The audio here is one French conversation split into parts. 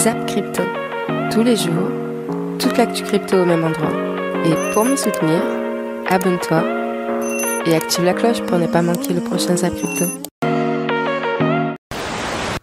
Zap Crypto. Tous les jours, toute l'actu crypto au même endroit. Et pour me soutenir, abonne-toi et active la cloche pour ne pas manquer le prochain Zap Crypto.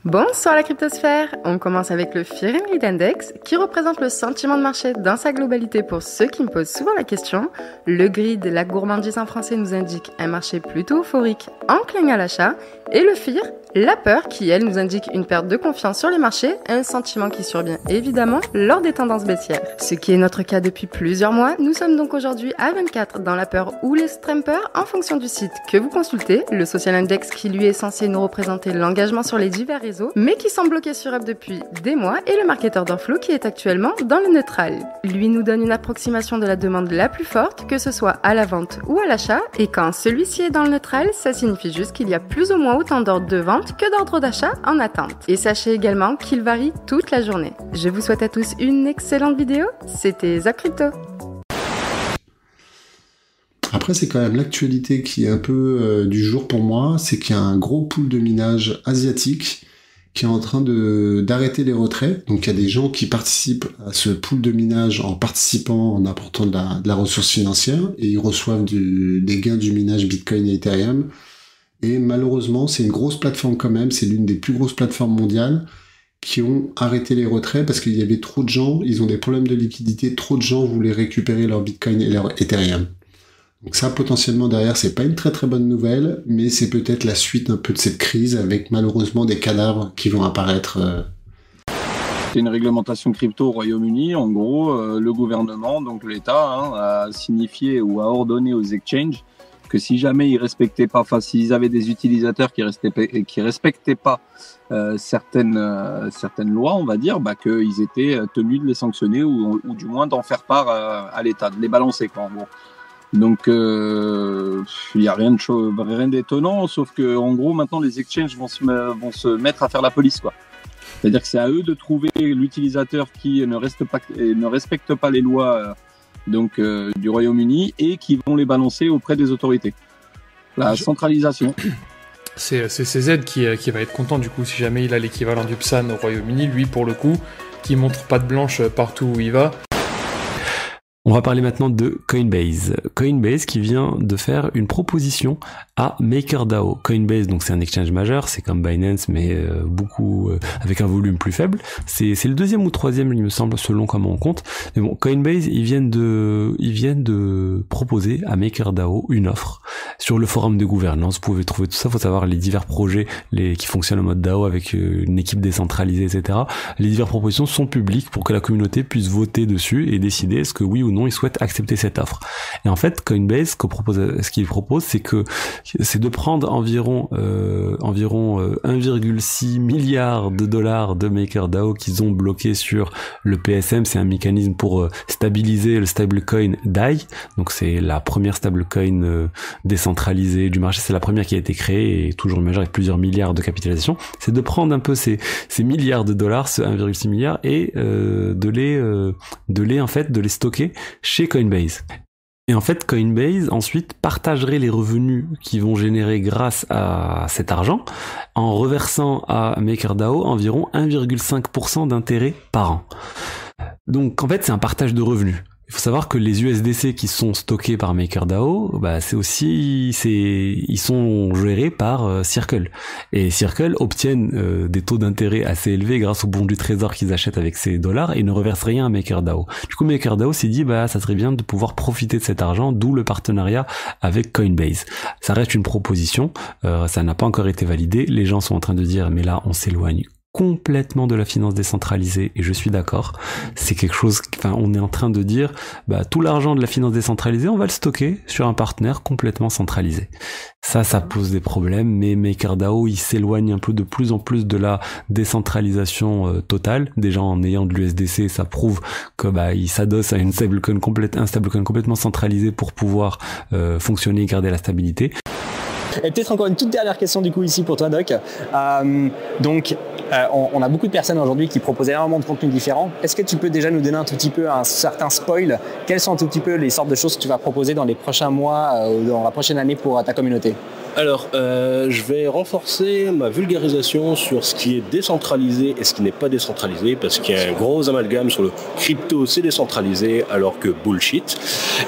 Bonsoir la cryptosphère, on commence avec le Fear and Greed Index qui représente le sentiment de marché dans sa globalité pour ceux qui me posent souvent la question. Le greed, la gourmandise en français, nous indique un marché plutôt euphorique, enclin à l'achat, et le fear, la peur qui elle nous indique une perte de confiance sur les marchés, un sentiment qui survient évidemment lors des tendances baissières. Ce qui est notre cas depuis plusieurs mois, nous sommes donc aujourd'hui à 24 dans la peur ou l'extrême peur en fonction du site que vous consultez, le Social Index qui lui est censé nous représenter l'engagement sur les divers réseaux, mais qui semble bloqué sur Up depuis des mois, et le market order flow qui est actuellement dans le neutral. Lui nous donne une approximation de la demande la plus forte, que ce soit à la vente ou à l'achat, et quand celui-ci est dans le neutral, ça signifie juste qu'il y a plus ou moins autant d'ordres de vente que d'ordres d'achat en attente. Et sachez également qu'il varie toute la journée. Je vous souhaite à tous une excellente vidéo, c'était Zap Crypto. Après, c'est quand même l'actualité qui est un peu du jour pour moi, c'est qu'il y a un gros pool de minage asiatique qui est en train d'arrêter les retraits. Donc il y a des gens qui participent à ce pool de minage en participant, en apportant de la ressource financière, et ils reçoivent des gains du minage Bitcoin et Ethereum. Et malheureusement, c'est une grosse plateforme quand même, c'est l'une des plus grosses plateformes mondiales qui ont arrêté les retraits parce qu'il y avait trop de gens, ils ont des problèmes de liquidité, trop de gens voulaient récupérer leur Bitcoin et leur Ethereum. Donc ça, potentiellement, derrière, c'est pas une très très bonne nouvelle, mais c'est peut-être la suite un peu de cette crise avec malheureusement des cadavres qui vont apparaître. C'est une réglementation crypto au Royaume-Uni. En gros, le gouvernement, donc l'État, a signifié ou a ordonné aux exchanges que si jamais ils respectaient pas, enfin s'ils avaient des utilisateurs qui respectaient pas certaines lois, on va dire, qu'ils étaient tenus de les sanctionner ou du moins d'en faire part à l'État, de les balancer quoi, en gros. Donc il y a rien d'étonnant, sauf que en gros maintenant les exchanges vont se mettre à faire la police quoi. C'est-à-dire que c'est à eux de trouver l'utilisateur qui ne respecte pas les lois du Royaume-Uni et qui vont les balancer auprès des autorités. La centralisation. C'est CZ qui va être content du coup si jamais il a l'équivalent du PSAN au Royaume-Uni, lui pour le coup, qui montre patte blanche partout où il va. On va parler maintenant de Coinbase. Coinbase qui vient de faire une proposition à MakerDAO. Coinbase, donc c'est un exchange majeur, c'est comme Binance, mais avec un volume plus faible. C'est le deuxième ou troisième, il me semble, selon comment on compte. Mais bon, Coinbase, ils viennent de proposer à MakerDAO une offre sur le forum de gouvernance. Vous pouvez trouver tout ça. Faut savoir les divers projets qui fonctionnent en mode DAO avec une équipe décentralisée, etc. Les diverses propositions sont publiques pour que la communauté puisse voter dessus et décider est-ce que oui ou non ils souhaitent accepter cette offre. Et en fait, Coinbase, ce qu'il propose, c'est de prendre environ 1,6 milliard de dollars de MakerDAO qu'ils ont bloqué sur le PSM. C'est un mécanisme pour stabiliser le stablecoin DAI. Donc c'est la première stablecoin décentralisée du marché. C'est la première qui a été créée et toujours majeure avec plusieurs milliards de capitalisation. C'est de prendre un peu ces milliards de dollars, ce 1,6 milliard, et de les stocker chez Coinbase. Et en fait, Coinbase ensuite partagerait les revenus qu'ils vont générer grâce à cet argent en reversant à MakerDAO environ 1,5% d'intérêt par an. Donc en fait, c'est un partage de revenus. Il faut savoir que les USDC qui sont stockés par MakerDAO, ils sont gérés par Circle. Et Circle obtiennent des taux d'intérêt assez élevés grâce aux bons du trésor qu'ils achètent avec ces dollars et ne reversent rien à MakerDAO. Du coup, MakerDAO s'est dit, ça serait bien de pouvoir profiter de cet argent, d'où le partenariat avec Coinbase. Ça reste une proposition, ça n'a pas encore été validé. Les gens sont en train de dire, mais là, on s'éloigne complètement de la finance décentralisée, et je suis d'accord. C'est quelque chose, on est en train de dire, tout l'argent de la finance décentralisée, on va le stocker sur un partenaire complètement centralisé. Ça pose des problèmes, mais MakerDAO, il s'éloigne un peu de plus en plus de la décentralisation totale. Déjà, en ayant de l'USDC, ça prouve que, il s'adosse à un stablecoin complètement centralisé pour pouvoir fonctionner et garder la stabilité. Et peut-être encore une toute dernière question du coup ici pour toi Doc. On a beaucoup de personnes aujourd'hui qui proposent énormément de contenus différents. Est-ce que tu peux déjà nous donner un tout petit peu un certain spoil? Quelles sont un tout petit peu les sortes de choses que tu vas proposer dans les prochains mois ou dans la prochaine année pour ta communauté? Alors, je vais renforcer ma vulgarisation sur ce qui est décentralisé et ce qui n'est pas décentralisé, parce qu'il y a un gros amalgame sur le crypto, c'est décentralisé, alors que bullshit.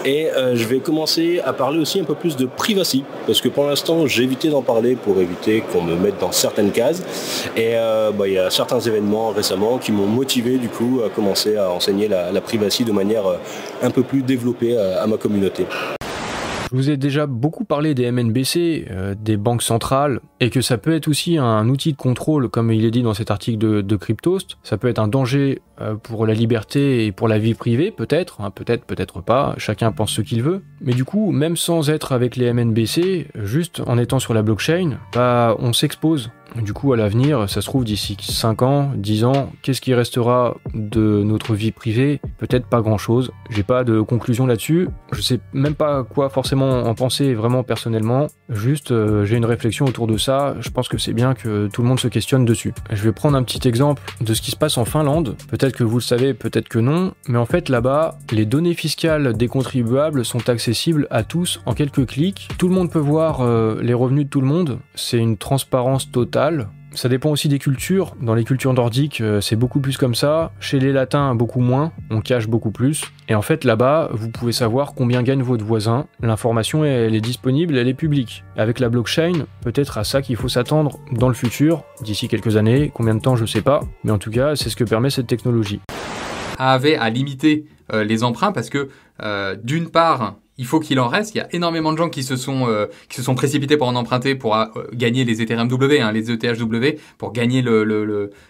Et je vais commencer à parler aussi un peu plus de privacy, parce que pour l'instant, j'ai évité d'en parler pour éviter qu'on me mette dans certaines cases. Et il y a certains événements récemment qui m'ont motivé du coup à commencer à enseigner la privacy de manière un peu plus développée à ma communauté. Je vous ai déjà beaucoup parlé des MNBC, des banques centrales, et que ça peut être aussi un outil de contrôle, comme il est dit dans cet article de Cryptost. Ça peut être un danger pour la liberté et pour la vie privée, peut-être, hein, peut-être pas, chacun pense ce qu'il veut. Mais du coup, même sans être avec les MNBC, juste en étant sur la blockchain, on s'expose. Du coup, à l'avenir, ça se trouve d'ici 5 ans, 10 ans, qu'est-ce qui restera de notre vie privée? Peut-être pas grand-chose. J'ai pas de conclusion là-dessus. Je sais même pas quoi forcément en penser vraiment personnellement. Juste, j'ai une réflexion autour de ça. Je pense que c'est bien que tout le monde se questionne dessus. Je vais prendre un petit exemple de ce qui se passe en Finlande. Peut-être que vous le savez, peut-être que non. Mais en fait, là-bas, les données fiscales des contribuables sont accessibles à tous en quelques clics. Tout le monde peut voir les revenus de tout le monde. C'est une transparence totale. Ça dépend aussi des cultures. Dans les cultures nordiques, c'est beaucoup plus comme ça. Chez les latins, beaucoup moins. On cache beaucoup plus. Et en fait, là-bas, vous pouvez savoir combien gagne votre voisin. L'information, elle est disponible, elle est publique. Avec la blockchain, peut-être à ça qu'il faut s'attendre dans le futur, d'ici quelques années. Combien de temps, je sais pas. Mais en tout cas, c'est ce que permet cette technologie. AAV a limité les emprunts parce que, d'une part, il faut qu'il en reste. Il y a énormément de gens qui se sont précipités pour en emprunter pour gagner les Ethereum W, les ETHW, pour gagner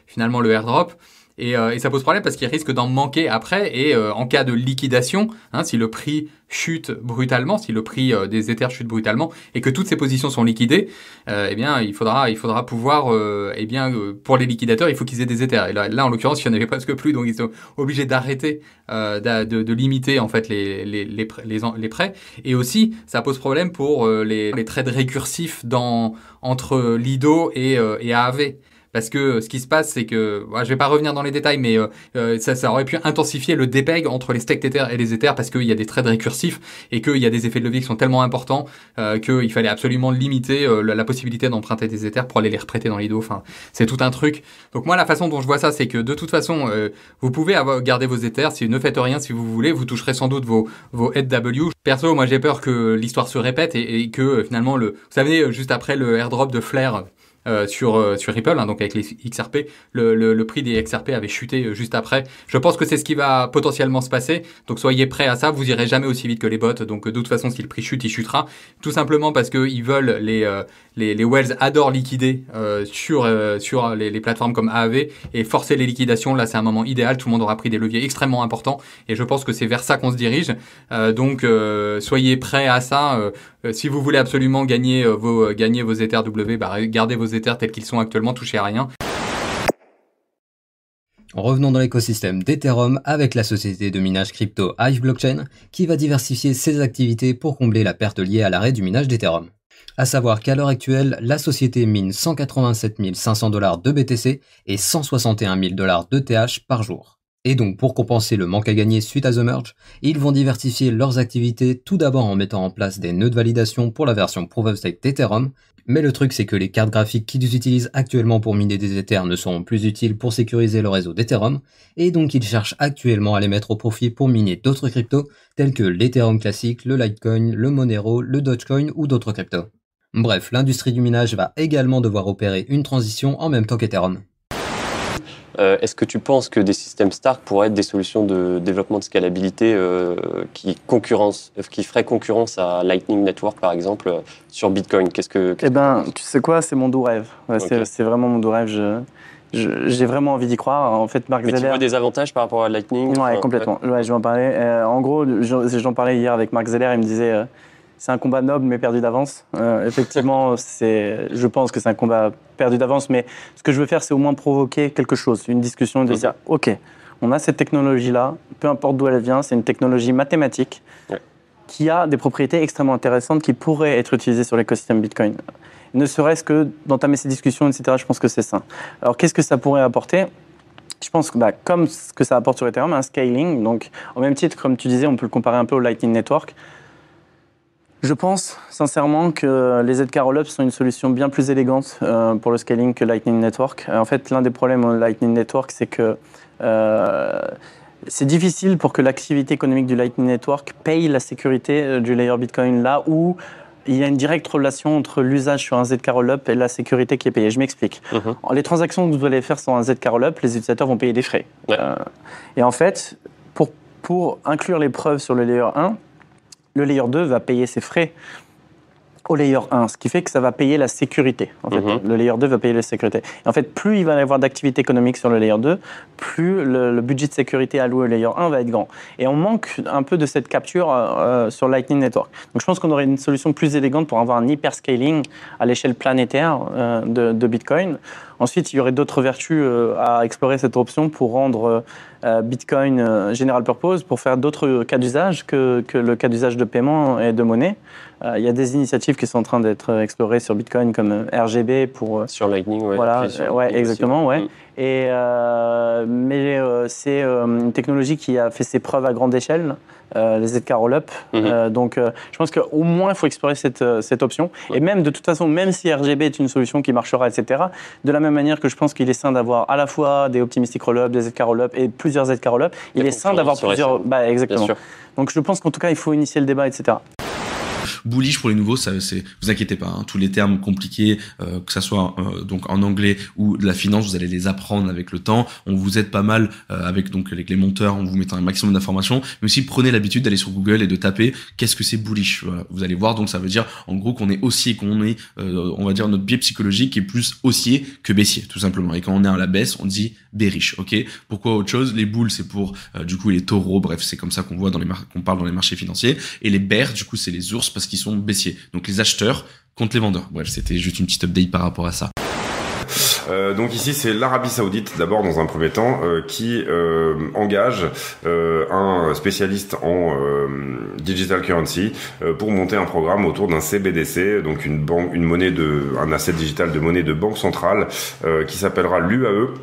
finalement le airdrop. Et ça pose problème parce qu'ils risquent d'en manquer après. Et en cas de liquidation, si le prix chute brutalement, si le prix des Ethers chute brutalement et que toutes ces positions sont liquidées, il faudra pouvoir, pour les liquidateurs, il faut qu'ils aient des Ethers. Et là en l'occurrence, il n'y en avait presque plus, donc ils sont obligés d'arrêter, de limiter en fait les prêts. Et aussi, ça pose problème pour les trades récursifs entre Lido et AAV. Parce que ce qui se passe, c'est que, je vais pas revenir dans les détails, mais ça aurait pu intensifier le dépeg entre les staked Ethers et les Ethers parce qu'il y a des trades récursifs et qu'il y a des effets de levier qui sont tellement importants qu'il fallait absolument limiter la possibilité d'emprunter des Ethers pour aller les reprêter dans Lido. Enfin, c'est tout un truc. Donc moi, la façon dont je vois ça, c'est que de toute façon, vous pouvez garder vos Ethers. Si ne faites rien, si vous voulez, vous toucherez sans doute vos HW. Perso, moi j'ai peur que l'histoire se répète et que finalement, vous savez, juste après le airdrop de Flare, sur Ripple, donc avec les XRP, le prix des XRP avait chuté juste après. Je pense que c'est ce qui va potentiellement se passer. Donc soyez prêts à ça. Vous irez jamais aussi vite que les bots. Donc de toute façon, si le prix chute, il chutera. Tout simplement parce que ils veulent les whales adorent liquider sur les plateformes comme AAV et forcer les liquidations. Là, c'est un moment idéal. Tout le monde aura pris des leviers extrêmement importants et je pense que c'est vers ça qu'on se dirige. Donc soyez prêts à ça. Si vous voulez absolument gagner vos Ethers W, gardez vos Ethers tels qu'ils sont actuellement, touchez à rien. Revenons dans l'écosystème d'Ethereum avec la société de minage crypto Hive Blockchain qui va diversifier ses activités pour combler la perte liée à l'arrêt du minage d'Ethereum. À savoir qu'à l'heure actuelle, la société mine 187 500 $ de BTC et 161 000 $ de TH par jour. Et donc pour compenser le manque à gagner suite à The Merge, ils vont diversifier leurs activités tout d'abord en mettant en place des nœuds de validation pour la version Proof of Stake d'Ethereum. Mais le truc c'est que les cartes graphiques qu'ils utilisent actuellement pour miner des Ethers ne seront plus utiles pour sécuriser le réseau d'Ethereum, et donc ils cherchent actuellement à les mettre au profit pour miner d'autres cryptos tels que l'Ethereum classique, le Litecoin, le Monero, le Dogecoin ou d'autres cryptos. Bref, l'industrie du minage va également devoir opérer une transition en même temps qu'Ethereum. Est-ce que tu penses que des systèmes Stark pourraient être des solutions de développement de scalabilité qui feraient concurrence à Lightning Network, par exemple, sur Bitcoin? Tu sais quoi, c'est mon doux rêve. Okay. C'est vraiment mon doux rêve. J'ai vraiment envie d'y croire. En fait, Mark Zeller... Mais tu vois des avantages par rapport à Lightning? Ouais, complètement. Ouais, je vais en parler. En gros, j'en parlais hier avec Mark Zeller, il me disait... c'est un combat noble mais perdu d'avance. Effectivement, je pense que c'est un combat perdu d'avance, mais ce que je veux faire, c'est au moins provoquer quelque chose, une discussion, de dire, ok, on a cette technologie-là, peu importe d'où elle vient, c'est une technologie mathématique qui a des propriétés extrêmement intéressantes qui pourraient être utilisées sur l'écosystème Bitcoin. Ne serait-ce que d'entamer ces discussions, etc., je pense que c'est ça. Alors, qu'est-ce que ça pourrait apporter ? Je pense que comme ce que ça apporte sur Ethereum, un scaling, donc au même titre, comme tu disais, on peut le comparer un peu au Lightning Network. Je pense sincèrement que les ZK Rollups sont une solution bien plus élégante pour le scaling que Lightning Network. En fait, l'un des problèmes au Lightning Network, c'est que c'est difficile pour que l'activité économique du Lightning Network paye la sécurité du layer Bitcoin, là où il y a une directe relation entre l'usage sur un ZK Rollup et la sécurité qui est payée. Je m'explique. Les transactions que vous allez faire sur un ZK Rollup, les utilisateurs vont payer des frais. Ouais. Et en fait, pour inclure les preuves sur le layer 1, le layer 2 va payer ses frais au layer 1, ce qui fait que ça va payer la sécurité. En fait, le layer 2 va payer la sécurité. Et en fait, plus il va y avoir d'activité économique sur le layer 2, plus le budget de sécurité alloué au layer 1 va être grand. Et on manque un peu de cette capture sur Lightning Network. Donc je pense qu'on aurait une solution plus élégante pour avoir un hyperscaling à l'échelle planétaire de Bitcoin. Ensuite, il y aurait d'autres vertus à explorer cette option pour rendre Bitcoin general purpose, pour faire d'autres cas d'usage que le cas d'usage de paiement et de monnaie. Il y a des initiatives qui sont en train d'être explorées sur Bitcoin comme RGB pour... Sur Lightning, ouais. Voilà, ouais, exactement, ouais. Et, mais c'est une technologie qui a fait ses preuves à grande échelle, les ZK Rollup. Donc je pense qu'au moins il faut explorer cette option. Et même de toute façon, même si RGB est une solution qui marchera, etc., de la même manière que je pense qu'il est sain d'avoir à la fois des Optimistic Rollup, des ZK Rollup et plusieurs ZK Rollup, il est sain d'avoir plusieurs... Bah, exactement. Donc je pense qu'en tout cas, il faut initier le débat, etc. Bullish pour les nouveaux, ça, vous inquiétez pas, hein, tous les termes compliqués, que ça soit donc en anglais ou de la finance, vous allez les apprendre avec le temps. On vous aide pas mal avec donc les monteurs, en vous mettant un maximum d'informations, mais aussi prenez l'habitude d'aller sur Google et de taper qu'est-ce que c'est bullish. Voilà, vous allez voir, donc ça veut dire en gros qu'on est haussier, qu'on est, on va dire notre biais psychologique est plus haussier que baissier, tout simplement. Et quand on est à la baisse, on dit bearish, ok. Pourquoi autre chose? Les bulls, c'est pour du coup les taureaux, bref, c'est comme ça qu'on voit qu'on parle dans les marchés financiers. Et les bears, du coup, c'est les ours parce qu'ils sont baissiers. Donc les acheteurs contre les vendeurs. Bref, c'était juste une petite update par rapport à ça. Donc ici c'est l'Arabie Saoudite d'abord dans un premier temps qui engage un spécialiste en digital currency pour monter un programme autour d'un CBDC, donc un asset digital de monnaie de banque centrale qui s'appellera l'UAE.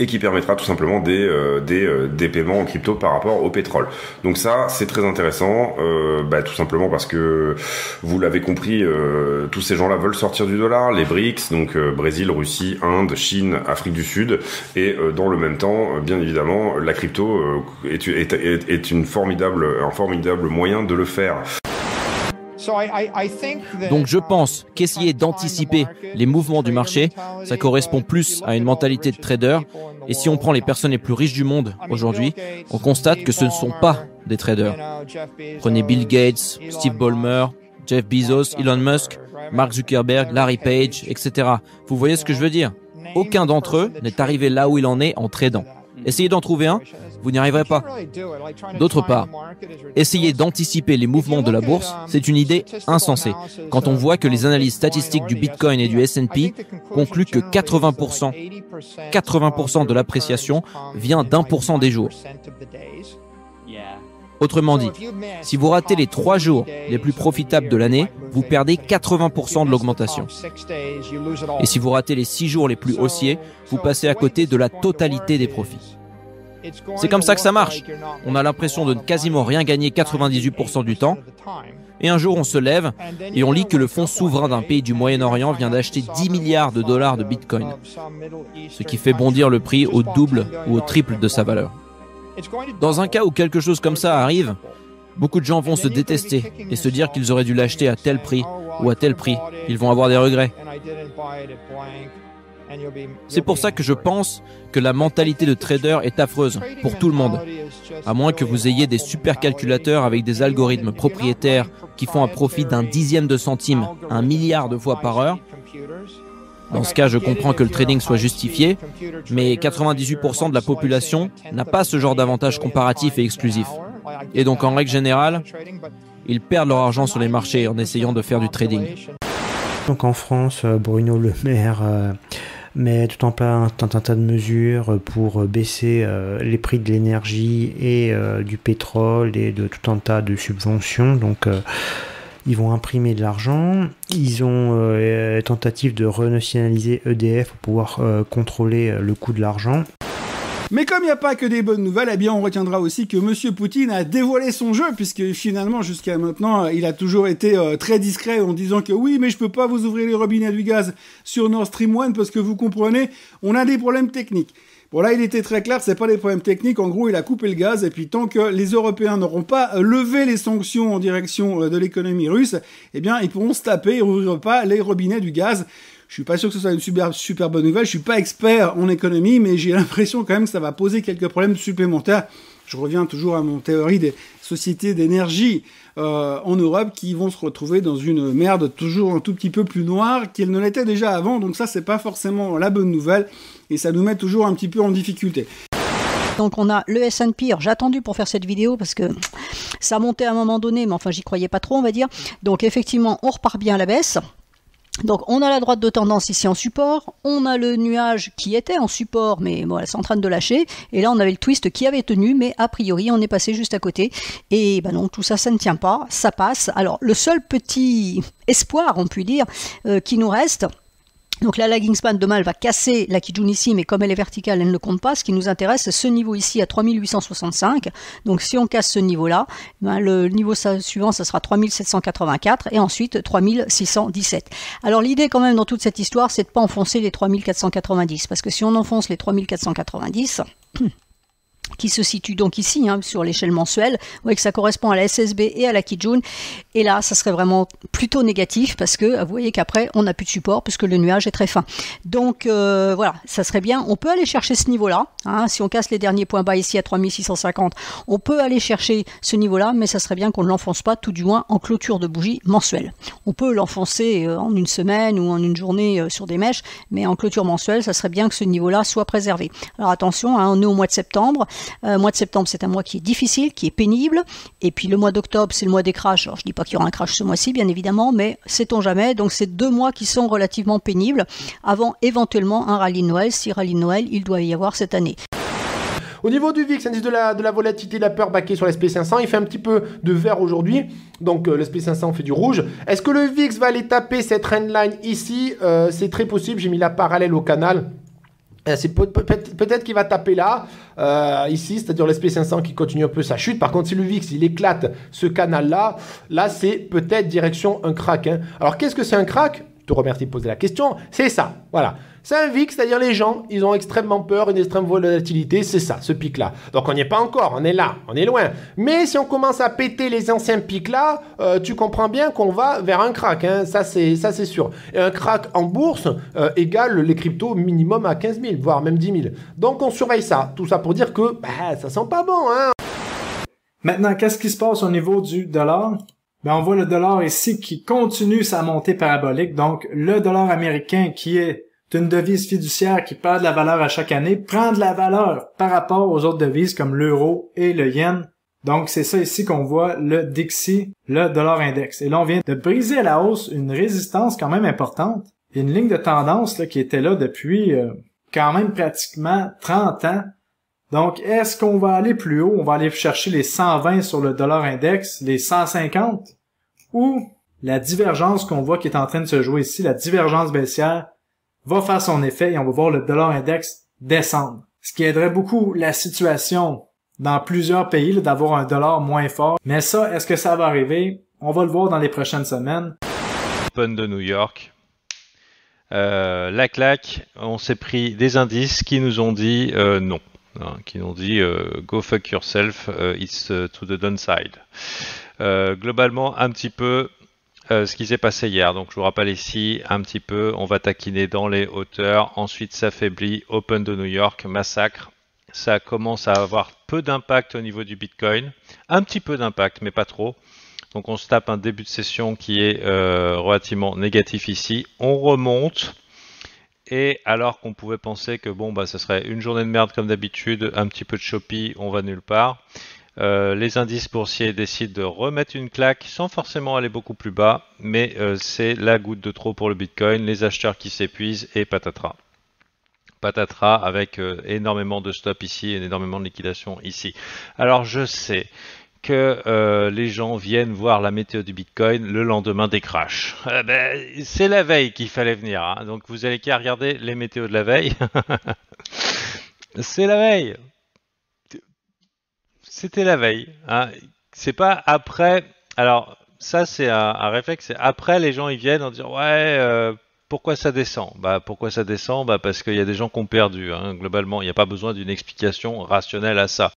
Et qui permettra tout simplement des paiements en crypto par rapport au pétrole. Donc ça, c'est très intéressant, tout simplement parce que, vous l'avez compris, tous ces gens-là veulent sortir du dollar, les BRICS, donc Brésil, Russie, Inde, Chine, Afrique du Sud, et dans le même temps, bien évidemment, la crypto est un formidable moyen de le faire. Donc je pense qu'essayer d'anticiper les mouvements du marché, ça correspond plus à une mentalité de trader. Et si on prend les personnes les plus riches du monde aujourd'hui, on constate que ce ne sont pas des traders. Prenez Bill Gates, Steve Ballmer, Jeff Bezos, Elon Musk, Mark Zuckerberg, Larry Page, etc. Vous voyez ce que je veux dire? Aucun d'entre eux n'est arrivé là où il en est en tradant. Essayez d'en trouver un, vous n'y arriverez pas. D'autre part, essayer d'anticiper les mouvements de la bourse, c'est une idée insensée. Quand on voit que les analyses statistiques du Bitcoin et du S&P concluent que 80% de l'appréciation vient d'1% des jours. Autrement dit, si vous ratez les 3 jours les plus profitables de l'année, vous perdez 80% de l'augmentation. Et si vous ratez les 6 jours les plus haussiers, vous passez à côté de la totalité des profits. C'est comme ça que ça marche. On a l'impression de ne quasiment rien gagner 98% du temps. Et un jour, on se lève et on lit que le fonds souverain d'un pays du Moyen-Orient vient d'acheter 10 milliards de dollars de Bitcoin. Ce qui fait bondir le prix au double ou au triple de sa valeur. Dans un cas où quelque chose comme ça arrive, beaucoup de gens vont se détester et se dire qu'ils auraient dû l'acheter à tel prix ou à tel prix. Ils vont avoir des regrets. C'est pour ça que je pense que la mentalité de trader est affreuse pour tout le monde. À moins que vous ayez des supercalculateurs avec des algorithmes propriétaires qui font un profit d'un dixième de centime, 1 milliard de fois par heure. Dans ce cas, je comprends que le trading soit justifié, mais 98% de la population n'a pas ce genre d'avantage comparatif et exclusif. Et donc, en règle générale, ils perdent leur argent sur les marchés en essayant de faire du trading. Donc en France, Bruno Le Maire met tout en place un tas de mesures pour baisser les prix de l'énergie et du pétrole et de tout un tas de subventions. Donc ils vont imprimer de l'argent. Ils ont tentative de renationaliser EDF pour pouvoir contrôler le coût de l'argent. Mais comme il n'y a pas que des bonnes nouvelles, eh bien on retiendra aussi que Monsieur Poutine a dévoilé son jeu, puisque finalement jusqu'à maintenant il a toujours été très discret en disant que oui, mais je peux pas vous ouvrir les robinets du gaz sur Nord Stream 1 parce que vous comprenez, on a des problèmes techniques. Bon là il était très clair, c'est pas des problèmes techniques, en gros il a coupé le gaz, et puis tant que les Européens n'auront pas levé les sanctions en direction de l'économie russe, eh bien ils pourront se taper et ouvrir pas les robinets du gaz. Je suis pas sûr que ce soit une super bonne nouvelle, je suis pas expert en économie, mais j'ai l'impression quand même que ça va poser quelques problèmes supplémentaires. Je reviens toujours à mon théorie des sociétés d'énergie en Europe qui vont se retrouver dans une merde toujours un tout petit peu plus noire qu'elle ne l'était déjà avant, donc ça c'est pas forcément la bonne nouvelle, et ça nous met toujours un petit peu en difficulté. Donc on a le S&P, j'ai attendu pour faire cette vidéo parce que ça montait à un moment donné, mais enfin j'y croyais pas trop on va dire, donc effectivement on repart bien à la baisse. Donc on a la droite de tendance ici en support, on a le nuage qui était en support, mais voilà, c'est en train de lâcher, et là on avait le twist qui avait tenu, mais a priori on est passé juste à côté, et ben non, tout ça, ça ne tient pas, ça passe. Alors le seul petit espoir, on peut dire, qui nous reste, donc la lagging span demain elle va casser la Kijun ici, mais comme elle est verticale elle ne compte pas. Ce qui nous intéresse c'est ce niveau ici à 3865, donc si on casse ce niveau là, ben le niveau suivant ça sera 3784 et ensuite 3617. Alors l'idée quand même dans toute cette histoire c'est de ne pas enfoncer les 3490, parce que si on enfonce les 3490 qui se situe donc ici sur l'échelle mensuelle, vous voyez que ça correspond à la SSB et à la Kijun, et là ça serait vraiment plutôt négatif parce que vous voyez qu'après on n'a plus de support puisque le nuage est très fin. Donc voilà, ça serait bien, on peut aller chercher ce niveau là, si on casse les derniers points bas ici à 3650, on peut aller chercher ce niveau là, mais ça serait bien qu'on ne l'enfonce pas, tout du moins en clôture de bougie mensuelle. On peut l'enfoncer en une semaine ou en une journée sur des mèches, mais en clôture mensuelle ça serait bien que ce niveau là soit préservé. Alors attention, on est au mois de septembre. Mois de septembre c'est un mois qui est difficile, qui est pénible, et puis le mois d'octobre c'est le mois des crashs. Alors je dis pas qu'il y aura un crash ce mois-ci bien évidemment, mais sait-on jamais, donc c'est 2 mois qui sont relativement pénibles avant éventuellement un rallye de Noël, si rallye de Noël il doit y avoir cette année. Au niveau du VIX, indice de la volatilité, de la peur baquée sur l'SP500, il fait un petit peu de vert aujourd'hui, donc l'SP500 fait du rouge. Est-ce que le VIX va aller taper cette trendline ici? C'est très possible, j'ai mis la parallèle au canal. C'est peut-être qu'il va taper là, ici, c'est-à-dire l'SP500 qui continue un peu sa chute. Par contre, si le VIX, il éclate ce canal-là, là, c'est peut-être direction un crack. Alors, qu'est-ce que c'est un crack? Je te remercie de poser la question. C'est ça, voilà. C'est un VIX, c'est-à-dire les gens, ils ont extrêmement peur, une extrême volatilité, c'est ça, ce pic-là. Donc on n'y est pas encore, on est là, on est loin. Mais si on commence à péter les anciens pics-là, tu comprends bien qu'on va vers un crack, ça c'est sûr. Et un crack en bourse égale les cryptos minimum à 15 000, voire même 10 000. Donc on surveille ça, tout ça pour dire que ça sent pas bon. Maintenant, qu'est-ce qui se passe au niveau du dollar? On voit le dollar ici qui continue sa montée parabolique, donc le dollar américain qui est une devise fiduciaire qui perd de la valeur à chaque année, prend de la valeur par rapport aux autres devises comme l'euro et le yen. Donc c'est ça ici qu'on voit le DXY, le dollar index. Et là on vient de briser à la hausse une résistance quand même importante, et une ligne de tendance là, qui était là depuis quand même pratiquement 30 ans. Donc est-ce qu'on va aller plus haut? On va aller chercher les 120 sur le dollar index, les 150? Ou la divergence qu'on voit qui est en train de se jouer ici, la divergence baissière, va faire son effet et on va voir le dollar index descendre. Ce qui aiderait beaucoup la situation dans plusieurs pays d'avoir un dollar moins fort. Mais ça, est-ce que ça va arriver? On va le voir dans les prochaines semaines. Open de New York. La claque, on s'est pris des indices qui nous ont dit non. Qui nous ont dit go fuck yourself, it's to the downside. Globalement, un petit peu ce qui s'est passé hier. Donc je vous rappelle ici un petit peu, on va taquiner dans les hauteurs, ensuite s'affaiblit, Open de New York, massacre. Ça commence à avoir peu d'impact au niveau du Bitcoin, un petit peu d'impact mais pas trop. Donc on se tape un début de session qui est relativement négatif ici. On remonte et alors qu'on pouvait penser que bon ce serait une journée de merde comme d'habitude, un petit peu de choppy, on va nulle part. Les indices boursiers décident de remettre une claque sans forcément aller beaucoup plus bas, mais c'est la goutte de trop pour le Bitcoin, les acheteurs qui s'épuisent et patatras. Patatras avec énormément de stop ici et énormément de liquidation ici. Alors je sais que les gens viennent voir la météo du Bitcoin le lendemain des crashs. C'est la veille qu'il fallait venir, donc vous allez qu'à regarder les météos de la veille. C'est la veille. C'était la veille. Hein. C'est pas après. Alors, ça, c'est un réflexe. C'est après, les gens ils viennent en disant ouais, pourquoi ça descend? Pourquoi ça descend? Parce qu'il y a des gens qui ont perdu. Hein. Globalement, il n'y a pas besoin d'une explication rationnelle à ça.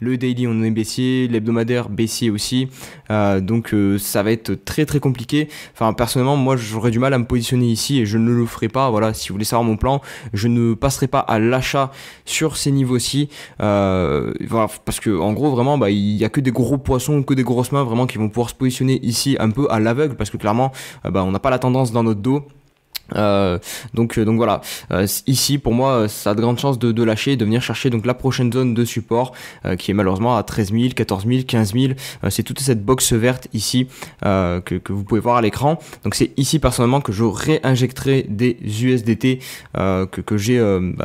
Le daily on est baissier, l'hebdomadaire baissier aussi, donc ça va être très très compliqué. Enfin personnellement moi j'aurais du mal à me positionner ici et je ne le ferai pas. Voilà, si vous voulez savoir mon plan, je ne passerai pas à l'achat sur ces niveaux-ci, voilà, parce que en gros vraiment il y a que des gros poissons, que des grosses mains vraiment qui vont pouvoir se positionner ici un peu à l'aveugle, parce que clairement on n'a pas la tendance dans notre dos. Donc voilà, ici pour moi ça a de grandes chances de lâcher et de venir chercher donc la prochaine zone de support qui est malheureusement à 13 000, 14 000, 15 000. C'est toute cette box verte ici que vous pouvez voir à l'écran. Donc c'est ici personnellement que je réinjecterai des USDT que j'ai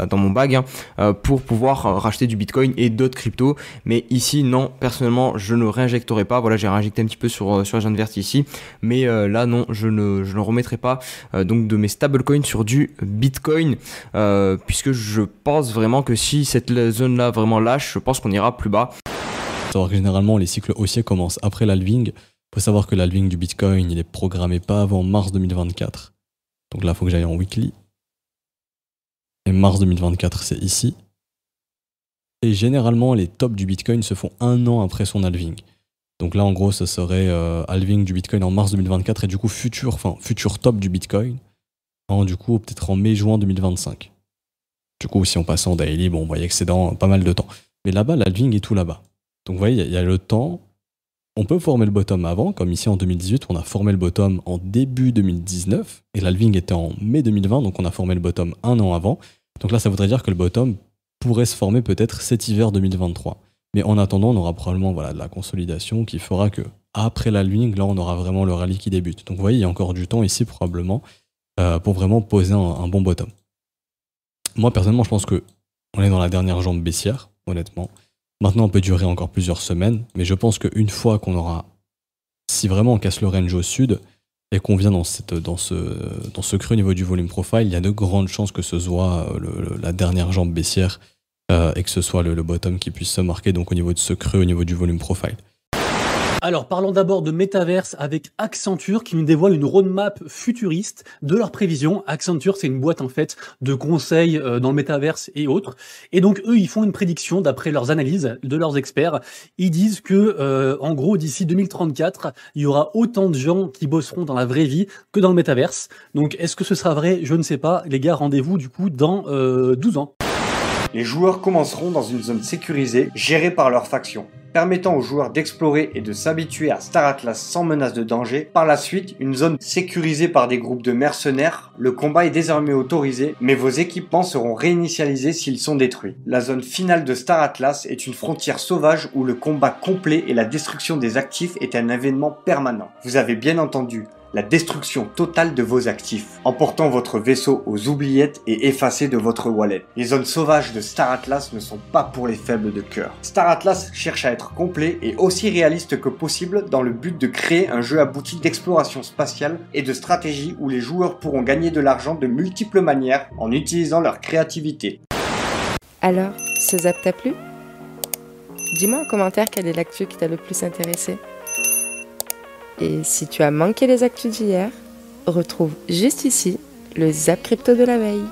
dans mon bag pour pouvoir racheter du Bitcoin et d'autres cryptos. Mais ici non, personnellement je ne réinjecterai pas. Voilà, j'ai réinjecté un petit peu sur la zone verte ici, mais là non, je ne remettrai pas donc de mes stablecoins sur du Bitcoin, puisque je pense vraiment que si cette zone là vraiment lâche, je pense qu'on ira plus bas. Faut savoir que généralement les cycles haussiers commencent après l'halving. Faut savoir que l'halving du Bitcoin il est programmé pas avant mars 2024, donc là faut que j'aille en weekly, et mars 2024 c'est ici, et généralement les tops du Bitcoin se font 1 an après son halving. Donc là en gros ce serait halving du Bitcoin en mars 2024 et du coup futur top du Bitcoin du coup peut-être en mai-juin 2025. Du coup si on passe en daily, bon vous voyez que c'est dans pas mal de temps. Mais là-bas l'halving est tout là-bas. Donc vous voyez il y a le temps, on peut former le bottom avant, comme ici en 2018 on a formé le bottom en début 2019 et l'halving était en mai 2020, donc on a formé le bottom 1 an avant. Donc là ça voudrait dire que le bottom pourrait se former peut-être cet hiver 2023. Mais en attendant on aura probablement de la consolidation qui fera que après l'halving là on aura vraiment le rallye qui débute. Donc vous voyez il y a encore du temps ici probablement pour vraiment poser un bon bottom. Moi personnellement je pense que on est dans la dernière jambe baissière, honnêtement. Maintenant on peut durer encore plusieurs semaines, mais je pense qu'une fois qu'on aura, si vraiment on casse le range au sud et qu'on vient dans ce creux au niveau du volume profile, il y a de grandes chances que ce soit la dernière jambe baissière et que ce soit le bottom qui puisse se marquer donc au niveau de ce creux au niveau du volume profile. Alors, parlons d'abord de Metaverse avec Accenture qui nous dévoile une roadmap futuriste de leurs prévisions. Accenture, c'est une boîte en fait de conseils dans le Metaverse et autres. Et donc, eux, ils font une prédiction d'après leurs analyses de leurs experts. Ils disent que, en gros, d'ici 2034, il y aura autant de gens qui bosseront dans la vraie vie que dans le Metaverse. Donc, est-ce que ce sera vrai? Je ne sais pas. Les gars, rendez-vous du coup dans 12 ans. Les joueurs commenceront dans une zone sécurisée gérée par leur faction, permettant aux joueurs d'explorer et de s'habituer à Star Atlas sans menace de danger. Par la suite, une zone sécurisée par des groupes de mercenaires. Le combat est désormais autorisé, mais vos équipements seront réinitialisés s'ils sont détruits. La zone finale de Star Atlas est une frontière sauvage où le combat complet et la destruction des actifs est un événement permanent. Vous avez bien entendu, la destruction totale de vos actifs, emportant votre vaisseau aux oubliettes et effacé de votre wallet. Les zones sauvages de Star Atlas ne sont pas pour les faibles de cœur. Star Atlas cherche à être complet et aussi réaliste que possible dans le but de créer un jeu abouti d'exploration spatiale et de stratégie où les joueurs pourront gagner de l'argent de multiples manières en utilisant leur créativité. Alors, ce zap t'a plu? Dis-moi en commentaire quelle est l'actu qui t'a le plus intéressé. Et si tu as manqué les actus d'hier, retrouve juste ici le Zap Crypto de la veille.